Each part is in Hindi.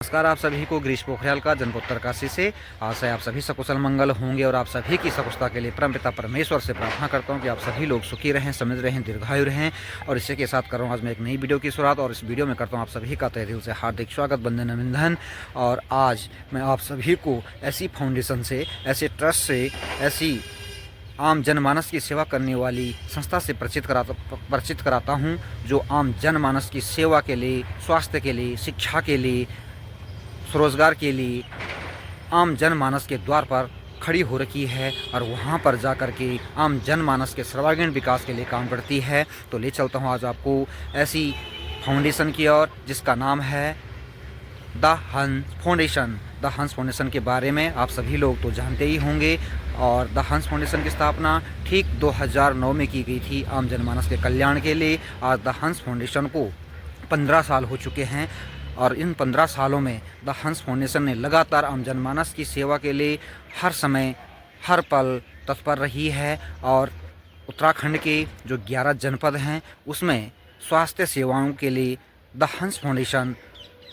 नमस्कार आप सभी को ग्रीश पोखरियाल का जन्म उत्तरकाशी से आशा है आप सभी सकुशल मंगल होंगे और आप सभी की सकुशता के लिए परमपिता परमेश्वर से प्रार्थना करता हूं कि आप सभी लोग सुखी रहें, समृद्ध रहें, दीर्घायु रहें। और इसी के साथ कर रहा हूं आज मैं एक नई वीडियो की शुरुआत और इस वीडियो में करता हूं आप सभी का तहे दिल से हार्दिक स्वागत, वंदन, अभिनंदन। और आज मैं आप सभी को ऐसी फाउंडेशन से, ऐसे ट्रस्ट से, ऐसी आम जनमानस की सेवा करने वाली संस्था से परिचित कराता हूँ जो आम जनमानस की सेवा के लिए, स्वास्थ्य के लिए, शिक्षा के लिए, स्वरोजगार के लिए आम जनमानस के द्वार पर खड़ी हो रखी है और वहाँ पर जा कर के आम जनमानस के सर्वांगीण विकास के लिए काम करती है। तो ले चलता हूँ आज आपको ऐसी फाउंडेशन की ओर जिसका नाम है द हंस फाउंडेशन। द हंस फाउंडेशन के बारे में आप सभी लोग तो जानते ही होंगे और द हंस फाउंडेशन की स्थापना ठीक 2009 में की गई थी आम जनमानस के कल्याण के लिए। आज द हंस फाउंडेशन को 15 साल हो चुके हैं और इन 15 सालों में द हंस फाउंडेशन ने लगातार आम जनमानस की सेवा के लिए हर समय, हर पल तत्पर रही है। और उत्तराखंड के जो 11 जनपद हैं उसमें स्वास्थ्य सेवाओं के लिए द हंस फाउंडेशन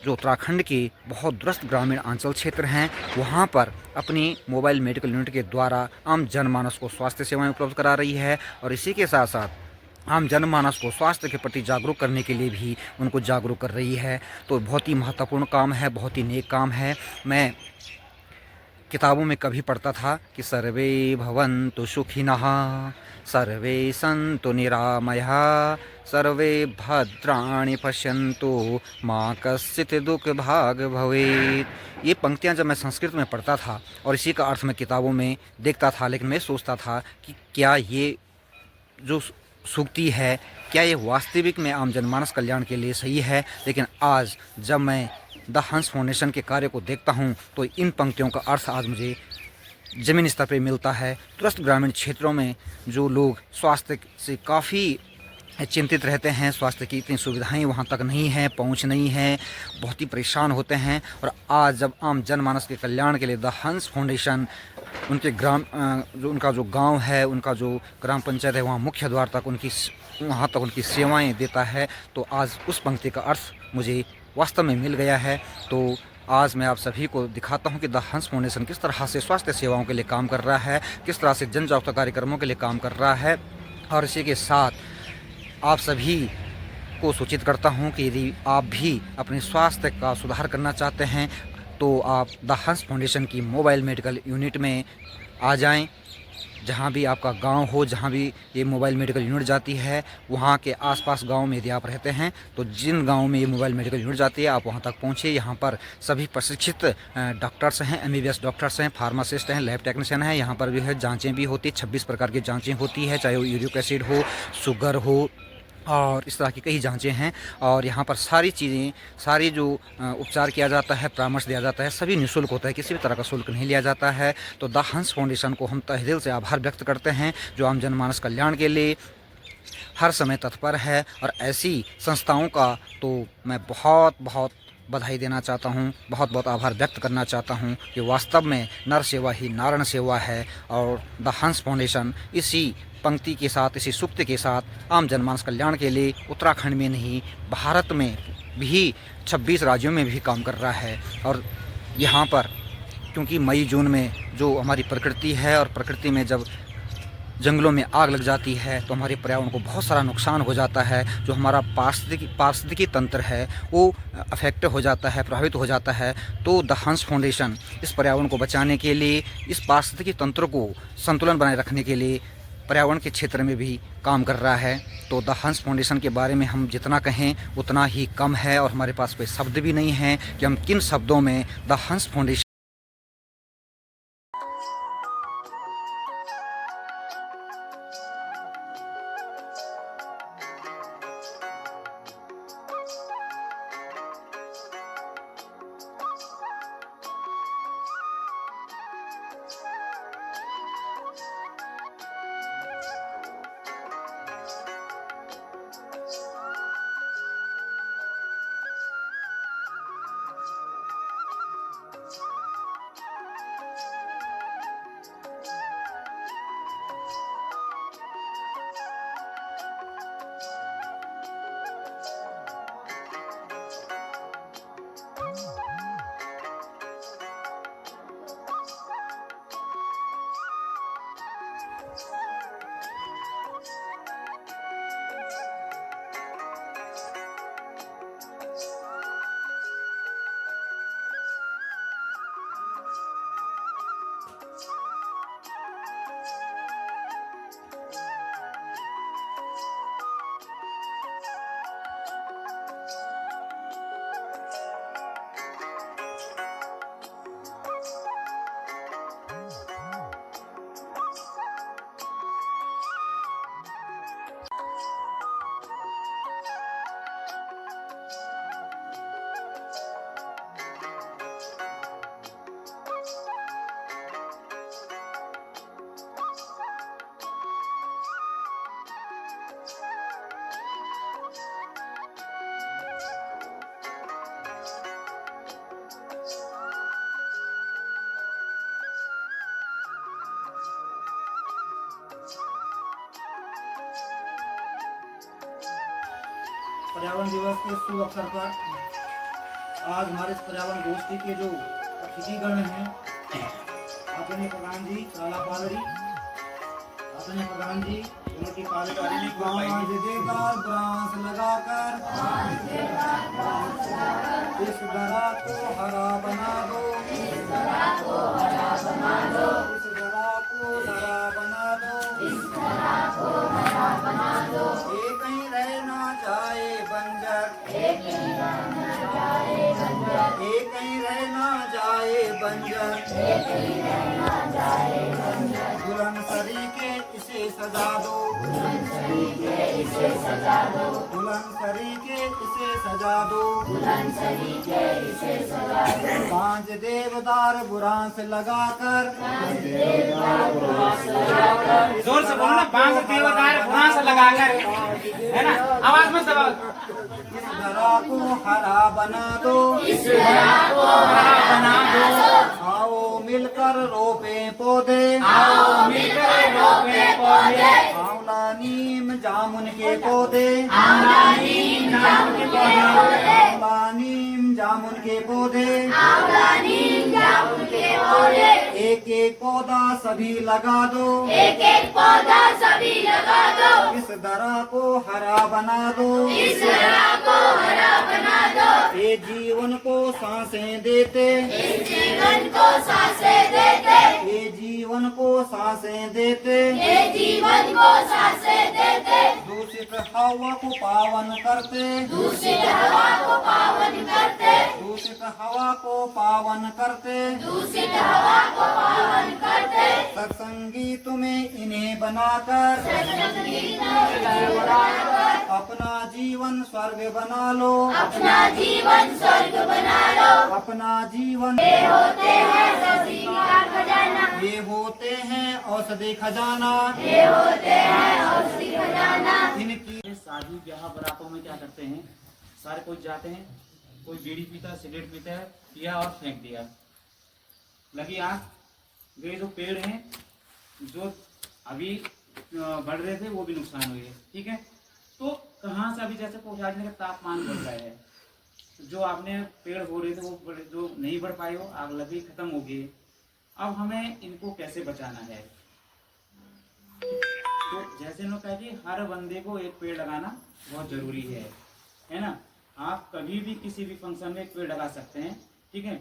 जो उत्तराखंड के बहुत दूरस्थ ग्रामीण अंचल क्षेत्र हैं वहाँ पर अपनी मोबाइल मेडिकल यूनिट के द्वारा आम जनमानस को स्वास्थ्य सेवाएं उपलब्ध करा रही है। और इसी के साथ साथ आम जनमानस को स्वास्थ्य के प्रति जागरूक करने के लिए भी उनको जागरूक कर रही है। तो बहुत ही महत्वपूर्ण काम है, बहुत ही नेक काम है। मैं किताबों में कभी पढ़ता था कि सर्वे भवन्तु सुखिनः, सर्वे सन्तु निरामयाः, सर्वे भद्राणि पश्यन्तु माँ कश्चित् दुःखभाग् भवेत्। ये पंक्तियाँ जब मैं संस्कृत में पढ़ता था और इसी का अर्थ मैं किताबों में देखता था, लेकिन मैं सोचता था कि क्या ये जो सूक्ति है, क्या ये वास्तविक में आम जनमानस कल्याण के लिए सही है। लेकिन आज जब मैं द हंस फाउंडेशन के कार्य को देखता हूँ तो इन पंक्तियों का अर्थ आज मुझे ज़मीनी स्तर पर मिलता है। दूरस्थ ग्रामीण क्षेत्रों में जो लोग स्वास्थ्य से काफ़ी चिंतित रहते हैं, स्वास्थ्य की इतनी सुविधाएं वहाँ तक नहीं हैं, पहुँच नहीं है, बहुत ही परेशान होते हैं। और आज जब आम जनमानस के कल्याण के लिए द हंस फाउंडेशन उनके जो उनका जो गांव है, उनका जो ग्राम पंचायत है, वहाँ मुख्य द्वार तक वहाँ तक उनकी सेवाएं देता है, तो आज उस पंक्ति का अर्थ मुझे वास्तव में मिल गया है। तो आज मैं आप सभी को दिखाता हूं कि द हंस फाउंडेशन किस तरह से स्वास्थ्य सेवाओं के लिए काम कर रहा है, किस तरह से जन जागरूकता कार्यक्रमों के लिए काम कर रहा है। और इसी के साथ आप सभी को सूचित करता हूं कि यदि आप भी अपने स्वास्थ्य का सुधार करना चाहते हैं तो आप द हंस फाउंडेशन की मोबाइल मेडिकल यूनिट में आ जाएं। जहां भी आपका गांव हो, जहां भी ये मोबाइल मेडिकल यूनिट जाती है, वहां के आसपास गांव में यदि आप रहते हैं तो जिन गांव में ये मोबाइल मेडिकल यूनिट जाती है आप वहां तक पहुंचिए। यहां पर सभी प्रशिक्षित डॉक्टर्स हैं, MBBS डॉक्टर्स हैं, फार्मासिस्ट हैं, लैब टेक्नीशियन हैं। यहाँ पर भी है जाँचें भी होती है, 26 प्रकार की जाँचें होती है, चाहे वो यूरिक एसिड हो, शुगर हो और इस तरह की कई जांचें हैं। और यहाँ पर सारी चीज़ें, सारी जो उपचार किया जाता है, परामर्श दिया जाता है, सभी निःशुल्क होता है, किसी भी तरह का शुल्क नहीं लिया जाता है। तो द हंस फाउंडेशन को हम तहे दिल से आभार व्यक्त करते हैं जो आम जनमानस कल्याण के लिए हर समय तत्पर है। और ऐसी संस्थाओं का तो मैं बहुत बहुत बधाई देना चाहता हूँ, बहुत बहुत आभार व्यक्त करना चाहता हूँ कि वास्तव में नर सेवा ही नारायण सेवा है। और द हंस फाउंडेशन इसी पंक्ति के साथ, इसी सूक्ति के साथ आम जनमानस कल्याण के लिए उत्तराखंड में नहीं, भारत में भी 26 राज्यों में भी काम कर रहा है। और यहाँ पर क्योंकि मई जून में जो हमारी प्रकृति है और प्रकृति में जब जंगलों में आग लग जाती है तो हमारे पर्यावरण को बहुत सारा नुकसान हो जाता है। जो हमारा पारिस्थितिकी तंत्र है वो अफेक्ट हो जाता है, प्रभावित हो जाता है। तो द हंस फाउंडेशन इस पर्यावरण को बचाने के लिए, इस पारिस्थितिकी तंत्र को संतुलन बनाए रखने के लिए पर्यावरण के क्षेत्र में भी काम कर रहा है। तो द हंस फाउंडेशन के बारे में हम जितना कहें उतना ही कम है और हमारे पास कोई शब्द भी नहीं है कि हम किन शब्दों में द हंस फाउंडेशन पर्यावरण दिवस के शुभ अवसर पर आज हमारे इस पर्यावरण गोष्ठी के जो अतिथिगण हैं, आदरणीय प्रधान जी लाला पालड़ी, आदरणीय प्रधान जी उनकी कार्यकारी बांस लगाकर इस दरा को हरा बना दो, इस दरा को हरा बना दो, इस दरा को हरा बना दो, इस दरा को हरा बना दो। एक कहीं रह ना जाए बंजर, एक कहीं रह ना जाए बंजर, एक कहीं रह ना जाए बंजर, एक कहीं रह ना जाए बंजर। दुल्हन सरीके इसे सजा दो, दुल्हन सरीके इसे सजा दो, दुल्हन सरीके इसे सजा दो, दुल्हन सरीके इसे सजा दो। बांज देवदार बुरांस लगाकर, जोर से बोलना, बांस देवदार बुरांस लगाकर, है ना, आवाज मत दबाओ। इस दरा को हरा बना दो, इस दरा को हरा बना दो। आओ मिलकर रोपे पौधे, आओ मिलकर रोपे पौधे, आंवला नीम जामुन के पौधे, आंवला नीम जामुन के पौधे, आंवला नीम जामुन के पौधे, आंवला नीम जामुन के पौधे। एक एक पौधा सभी लगा दो, एक एक पौधा सभी लगा दो। इस दरा को हरा बना दो, इस दरा को हरा बना दो। ये जीवन को सांसें देते, इस जीवन को सांसें देते, ये जीवन को सांसें देते, ये जीवन को सांसें देते। दूषित हवा को पावन करते, दूषित हवा को पावन करते, दूषित हवा को पावन करते, दूषित हवा को पावन करते। सत्संगी तुम्हें इन्हें बनाकर अपना जीवन स्वर्ग बना लो, अपना जीवन स्वर्ग बना लो। अपना जीवन ये होते हैं औषधि का खजाना, ये होते हैं औषधि खजाना, ये होते हैं औषधि खजाना। इनकी शादी ब्याह बरातों में क्या करते हैं, सारे कोई जाते हैं, कोई बीड़ी पीता है, सिगरेट पीता है, पिया और फेंक दिया, लगी आग। वे जो पेड़ हैं जो अभी बढ़ रहे थे वो भी नुकसान हुए, ठीक है। तो कहाँ से अभी जैसे पोखराज का तापमान बढ़ रहा है, जो आपने पेड़ हो रहे थे वो जो नहीं बढ़ पाए हो, आग लगी, खत्म हो गई। अब हमें इनको कैसे बचाना है, तो जैसे लोग कहा कि हर बंदे को एक पेड़ लगाना बहुत जरूरी है ना। आप कभी भी किसी भी फंक्शन में एक पेड़ लगा सकते हैं, ठीक है।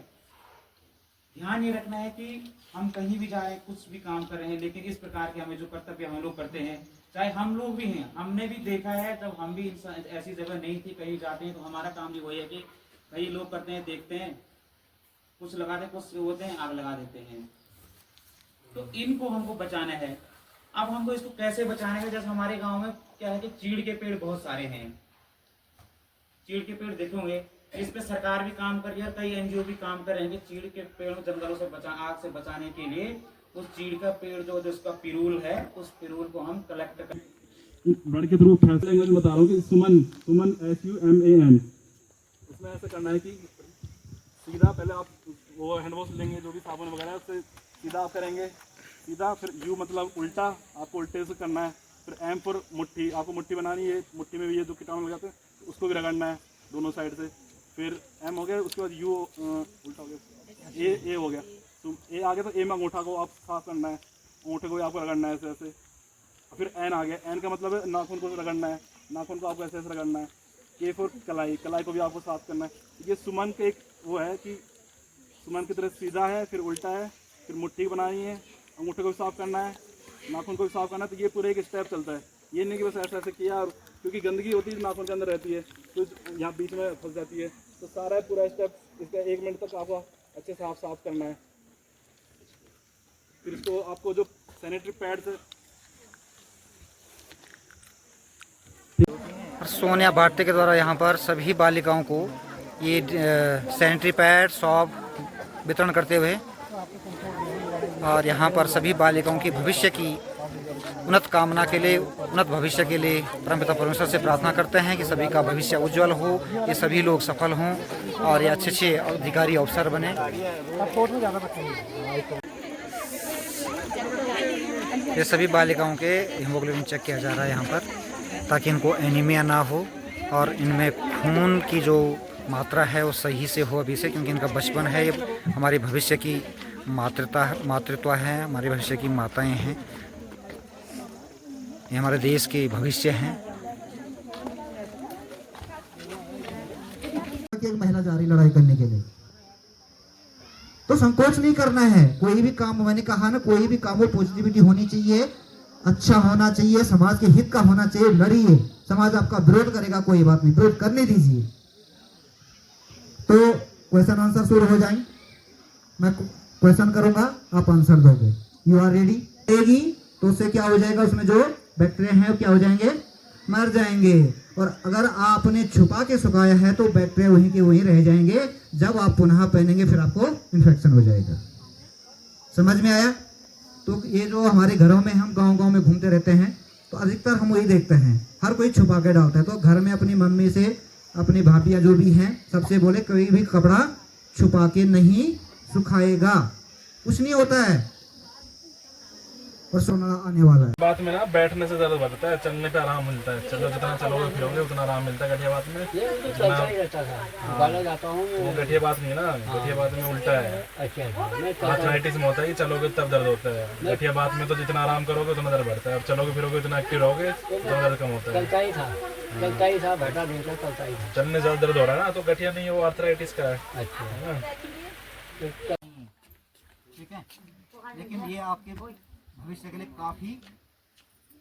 ध्यान ये रखना है कि हम कहीं भी जाएं, कुछ भी काम कर रहे हैं, लेकिन इस प्रकार के हमें जो कर्तव्य हम लोग करते हैं, चाहे हम लोग भी हैं, हमने भी देखा है जब हम भी ऐसी जगह नहीं थी, कहीं जाते हैं तो हमारा काम भी वही है कि कई लोग करते हैं, देखते हैं, कुछ लगाते, कुछ होते हैं, आग लगा देते हैं। तो इनको हमको बचाना है। अब हमको इसको कैसे बचाना है, जैसे हमारे गाँव में क्या है कि चीड़ के पेड़ बहुत सारे हैं, चीड़ के पेड़ देखोगे, इस पे सरकार भी काम कर रही है, कई एनजीओ भी काम कर रहे हैं कि चीड़ के पेड़ जंगलों से आग से बचाने के लिए उस चीड़ का पेड़ जो जिसका पिरूल है, उस पिरूल को हम कलेक्ट कर वर्ड के थ्रू फैंसी लैंग्वेज में बता रहा हूँ कि सुमन SUMAN, उसमें ऐसा करना है कि सीधा पहले आप वो हैंड वॉश लेंगे, जो भी साबुन वगैरह है उससे सीधा आप करेंगे, सीधा। फिर यू मतलब उल्टा, आपको उल्टे से करना है। फिर M फॉर मुट्ठी, आपको मुट्ठी बनानी है, मुट्ठी में भी ये जो कीटाणु लग जाते हैं उसको भी रगड़ना है दोनों साइड से। फिर M हो गया, उसके बाद U उल्टा हो गया, A हो गया, तो A आ गया, तो A में अंगूठा को आप साफ करना है, अंगूठे को भी आपको रगड़ना है ऐसे ऐसे। फिर N आ गया, N का मतलब है नाखून को रगड़ना है, नाखून को आपको ऐसे ऐसे रगड़ना है। K फॉर कलाई, कलाई को भी आपको साफ करना है। ये सुमन के एक वो है कि सुमन की तरह सीधा है, फिर उल्टा है, फिर मुट्ठी बनानी है, अंगूठे को भी साफ करना है, नाखून को भी साफ करना है। तो ये पूरे एक स्टेप चलता है, ये नहीं कि बस ऐसे ऐसे किया, और क्योंकि गंदगी होती है नाखून के अंदर रहती है तो यहाँ बीच में फंस जाती है। तो सारा पूरा स्टेप इसका 1 मिनट तक आपको अच्छे से साफ करना है। फिर इसको आपको जो सैनिटरी पैड्स सोनिया भारती के द्वारा यहाँ पर सभी बालिकाओं को ये सैनिटरी पैड सॉप वितरण करते हुए, और यहाँ पर सभी बालिकाओं की भविष्य की उन्नत कामना के लिए, उन्नत भविष्य के लिए परमपिता परमेश्वर से प्रार्थना करते हैं कि सभी का भविष्य उज्जवल हो, ये सभी लोग सफल हों और ये अच्छे अच्छे अधिकारी अफसर बने। ये सभी बालिकाओं के हीमोग्लोबिन चेक किया जा रहा है यहाँ पर, ताकि इनको एनीमिया ना हो और इनमें खून की जो मात्रा है वो सही से हो अभी से, क्योंकि इनका बचपन है, ये हमारी भविष्य की मातृत्व है, हमारे भविष्य की माताएं हैं, ये हमारे देश के भविष्य हैं। एक महिला जा रही लड़ाई करने के लिए, तो संकोच नहीं करना है। कोई भी काम, मैंने कहा ना, कोई भी काम में पॉजिटिविटी होनी चाहिए, अच्छा होना चाहिए, समाज के हित का होना चाहिए। लड़िए, समाज आपका विरोध करेगा, कोई बात नहीं, विरोध करने दीजिए। तो क्वेश्चन आंसर शुरू हो जाए, मैं क्वेश्चन करूंगा, आप आंसर दोगे। You are ready? रहेगी तो उससे क्या हो जाएगा, उसमें जो बैक्टीरिया हैं क्या हो जाएंगे, मर जाएंगे। और अगर आपने छुपा के सुखाया है तो बैक्टीरिया वहीं के वहीं रह जाएंगे। जब आप पुनः पहनेंगे फिर आपको इन्फेक्शन हो जाएगा। समझ में आया? तो ये जो हमारे घरों में हम गांव-गांव में घूमते रहते हैं तो अधिकतर हम वही देखते हैं, हर कोई छुपा के डालता है। तो घर में अपनी मम्मी से, अपनी भाभियाँ जो भी हैं, सबसे बोले कोई भी कपड़ा छुपा के नहीं सुखाएगा, कुछ नहीं होता है। और सोना आने वाला है। बात में ना बैठने से ज्यादा बढ़ता है, चलने पे आराम मिलता है। चलो जितना चलोगे फिरोगे उतना आराम मिलता है। गठिया बात में वो गठिया बात नहीं है ना, गठिया बात में उल्टा है। आर्थराइटिस में होता है कि चलोगे तब दर्द होता है, गठिया बात में तो जितना आराम करोगे उतना दर्द बढ़ता है। और चलोगे फिरोगे उतना एक्टिव रहोगे उतना दर्द कम होता है। चलने से ज्यादा दर्द हो रहा है ना, तो गठिया नहीं है, वो आर्थराइटिस का है। ठीक है, लेकिन ये आपके भविष्य के लिए काफ़ी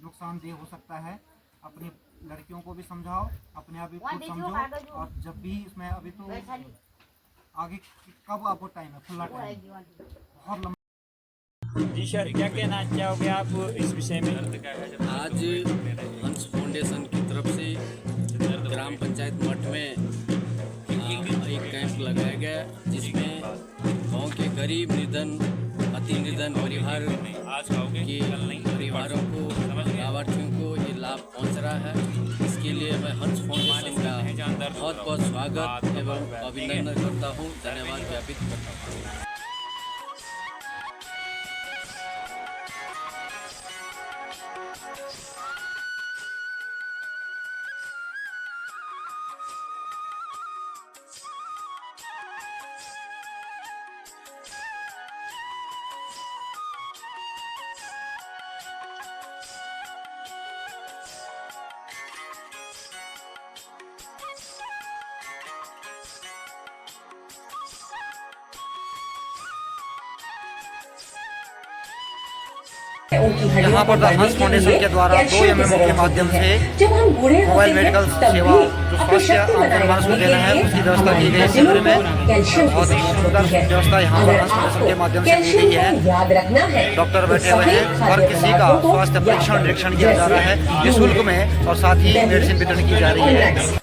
नुकसानदेह हो सकता है। अपनी लड़कियों को भी समझाओ, अपने आप भी खुद समझो। और जब भी इसमें अभी तो आगे कब आपको टाइम है, खुला टाइम बहुत लंबा। जी सर, क्या कहना चाहोगे आप इस विषय में? आज हंस फाउंडेशन की तरफ से ग्राम पंचायत मठ में एक कैंप लगाया गया, जिसमें गांव के गरीब निर्धन अति निर्धन परिवार के परिवारों को, लाभार्थियों को ये लाभ पहुंच रहा है। इसके लिए मैं हंस फाउंडेशन का बहुत बहुत स्वागत एवं अभिनंदन करता हूं, धन्यवाद ज्ञापित करता हूं। यहाँ पर द हंस फाउंडेशन के द्वारा 2 MMO के माध्यम से मोबाइल मेडिकल सेवा जो स्वास्थ्य आमजनमानस को देना है उसकी व्यवस्था की गई शिविर में। बहुत ही सुंदर व्यवस्था यहाँ पर हंस फाउंडेशन के माध्यम से की गई है। डॉक्टर बैठे हुए हैं, हर किसी का स्वास्थ्य परीक्षण निरीक्षण किया जा रहा है निःशुल्क में, और साथ ही मेडिसिन वितरण की जा रही है।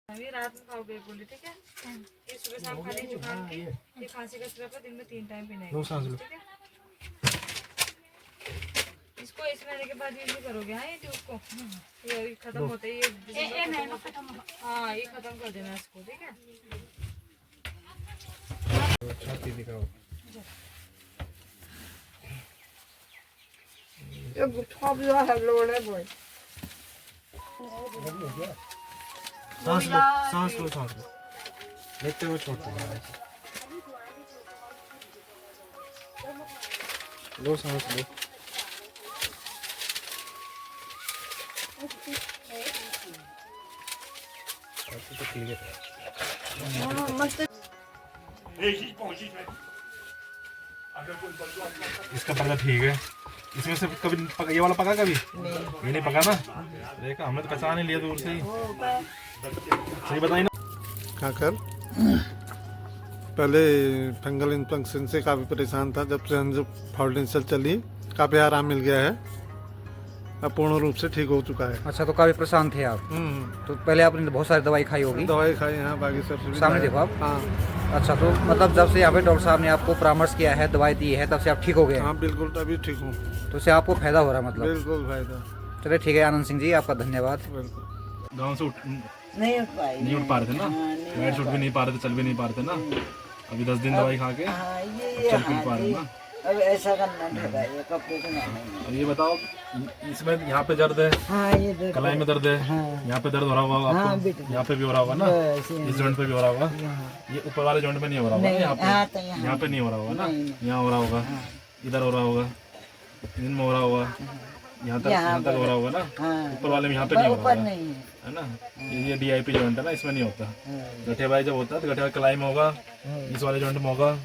अभी रात में खाओगे गोली, ठीक है? ये सुबह शाम खाली जुकाम की, ये खांसी का सिरप है, दिन में 3 टाइम पीना है, ठीक है? इसको इस महीने के बाद यूज नहीं करोगे। हाँ, ये जूस को ये अभी खत्म होता है, ये हाँ ये खत्म कर देना इसको, ठीक है? सांस लो, सांस लो, सांस लो, लेते हुए छोड़ते लो, सांस लो। तो क्लियर है। इसका पका ठीक है। इसमें से कभी ये वाला पका कभी? ये नहीं पका ना? देखा हमने तो पहचान ही लिया दूर से ही। सही बताई ना? खाकर पहले फंगल इन्फेक्शन से काफ़ी परेशान था। जब से हम फाउंडेशन चली काफ़ी आराम मिल गया है, अब पूर्ण रूप से ठीक हो चुका है। अच्छा, तो काफी परेशान थे आप? तो पहले आपने बहुत सारी दवाई खाई होगी? दवाई खाई यहाँ बागेश्वर से भी सामने खाई। देखो आप। हाँ अच्छा, तो मतलब जब से यहाँ पे डॉक्टर साहब ने आपको परामर्श किया है, दवाई दी है, तब से आप ठीक हो गए हैं? हाँ बिल्कुल, तभी ठीक हूँ। तो इससे आपको फायदा हो रहा है मतलब? बिल्कुल फायदा। चलिए ठीक है आनंद सिंह जी, आपका धन्यवाद। बिल्कुल। गाँव से नहीं उठ पा रहे थे ना, बैठ उठ भी नहीं पा रहे थे, चल भी नहीं पा रहे थे ना। अभी 10 दिन दवाई खा के चल फिर पा रहे हैं ना। अब ऐसा करना पड़ेगा, ये कपड़े को अब ये बताओ, इसमें यहाँ पे दर्द है, हाँ ये देखो, कलाई में दर्द है, यहाँ पे दर्द हो रहा होगा हाँ, आपको, बिल्कुल। यहाँ पे भी हो रहा होगा ना, इस जॉइंट पे भी हो रहा होगा, ये ऊपर वाले जॉइंट में नहीं हो रहा होगा ना, यहाँ पे नहीं हो रहा होगा ना, यहाँ हो रहा होगा, इधर हो रहा होगा, इनमें हो रहा होगा, यहाँ तक हो रहा होगा ना, ऊपर वाले में यहाँ पे नहीं हो रहा होगा, है ना। ये DIP जॉइंट है ना, इसमें नहीं होता। गठिया जब होता है तो गठिया कलाई में होगा, इस वाले जॉइंट में होगा,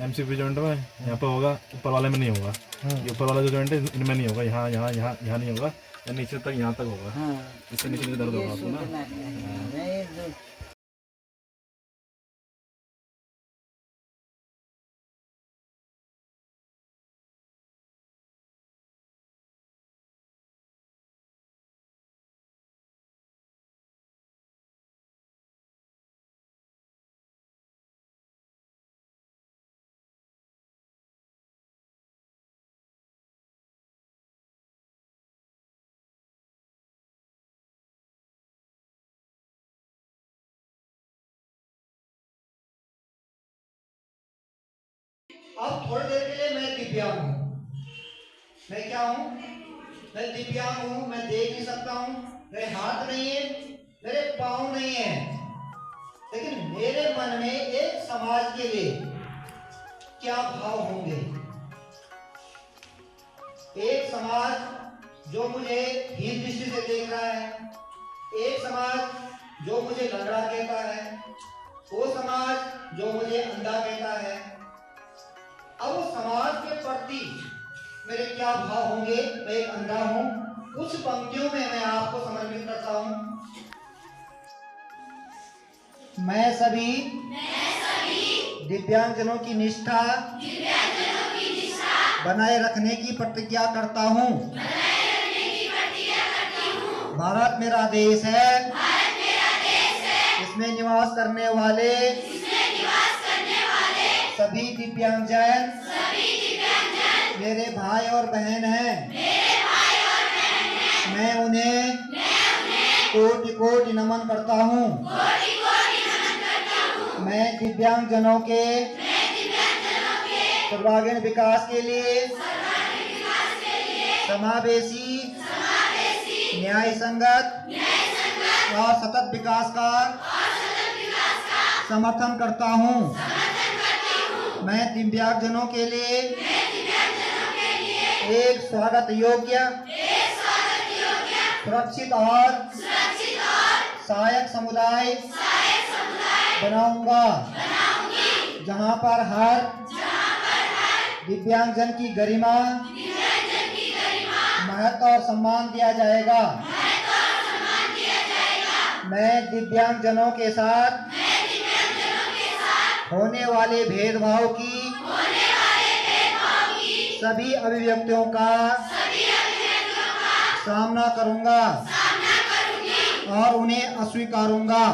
MCP जॉइंट में यहाँ पे होगा, ऊपर वाले में नहीं होगा। ये ऊपर वाला जो जॉइंट है इनमें नहीं होगा, यहाँ यहाँ यहाँ यहाँ नहीं होगा, या नीचे तक यहाँ तक होगा, इससे नीचे दर्द होगा आपको ना। अब थोड़ी देर के लिए मैं दिव्यांग हूँ। मैं क्या हूँ? मैं दिव्यांग हूँ, मैं देख नहीं सकता हूँ, मेरे हाथ नहीं है, मेरे पाँव नहीं है, लेकिन मेरे मन में एक समाज के लिए क्या भाव होंगे। एक समाज जो मुझे हीन दृष्टि से देख रहा है, एक समाज जो मुझे लंगड़ा कहता है, वो समाज जो मुझे अंधा कहता है। अब उस समाज के प्रति मेरे क्या भाव होंगे। मैं एक अंधा हूं, कुछ पंक्तियों में मैं आपको समर्पित करता हूं। मैं सभी दिव्यांगजनों की निष्ठा बनाए रखने की प्रतिज्ञा करता हूं। भारत मेरा देश है, इसमें निवास करने वाले सभी दिव्यांगजन मेरे भाई और बहन हैं। मैं उन्हें कोटि कोटि नमन करता हूँ। मैं दिव्यांगजनों के सर्वांगीण विकास के लिए समावेशी, न्याय संगत और सतत विकास का समर्थन करता हूँ। मैं दिव्यांगजनों के लिए एक स्वागत योग्य, सुरक्षित और सहायक समुदाय बनाऊंगा, जहां पर हर दिव्यांगजन की गरिमा, महत्व और सम्मान दिया जाएगा। मैं दिव्यांगजनों के साथ होने वाले भेदभाव की सभी अभिव्यक्तियों का सामना करूंगा और उन्हें अस्वीकारूंगा।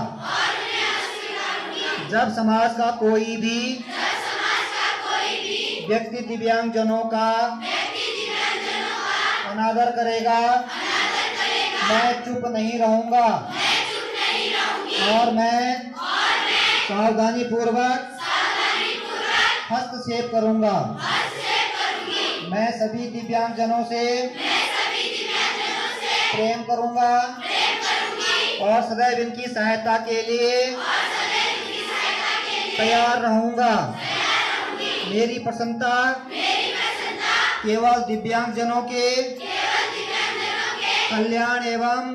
जब समाज का कोई भी व्यक्ति दिव्यांगजनों का अनादर करेगा, मैं चुप नहीं रहूंगा और मैं सावधानी पूर्वक हस्तक्षेप करूंगा। मैं सभी दिव्यांगजनों से प्रेम करूंगा और सदैव इनकी सहायता के लिए तैयार रहूंगा। मेरी प्रसन्नता केवल दिव्यांगजनों के कल्याण एवं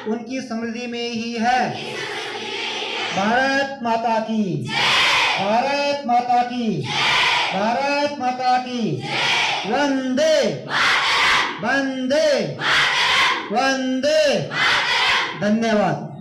उनकी समृद्धि में ही है। भारत माता की, भारत माता की। भारत माता की वंदे वंदे वंदे। धन्यवाद।